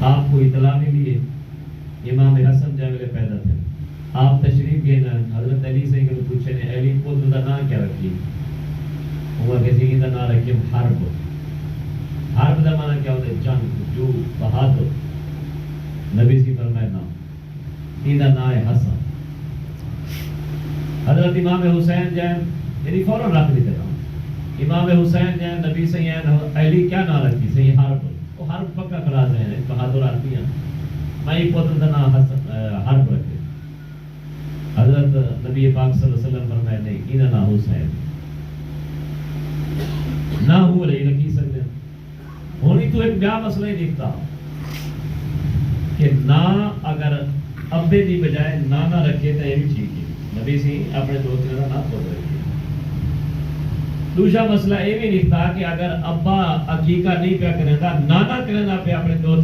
آپ کو اطلاع ملی ہے امام حسن جے ویلے پیدا تھے آپ تشریف گئے نا حضرت علی سے پوچھے نے علی پتر کا نام کیا رکھی وہ کسی کا نام رکھے حرب حرب کا معنی کیا ہوتا ہے جنگ جو بہادر نبی سی فرمائے نام یہ نام ہے حسن حضرت امام حسین جین یعنی فوراً رکھ دیتے نام امام حسین جین نبی سے علی کیا نام رکھی سے حرب وہ حرب پکا کھڑا سے ہیں بہادر آدمی ہیں میں یہ پتر کا نام حرب رکھے حضرت نبی پاک صلی اللہ علیہ وسلم فرمائے نہیں یہ نام حسین نہ ہو رہی رکھی سکتے ہونی تو ایک بیا مسئلہ ہی دیکھتا کہ نا اگر ابے دی بجائے نانا رکھے تو یہ بھی ٹھیک ہے نبی سی اپنے دوست کا نام خود رکھے دوسرا مسئلہ یہ بھی لکھتا کہ اگر ابا عقیقہ نہیں پیا کرے گا نانا کرنا پہ اپنے دوست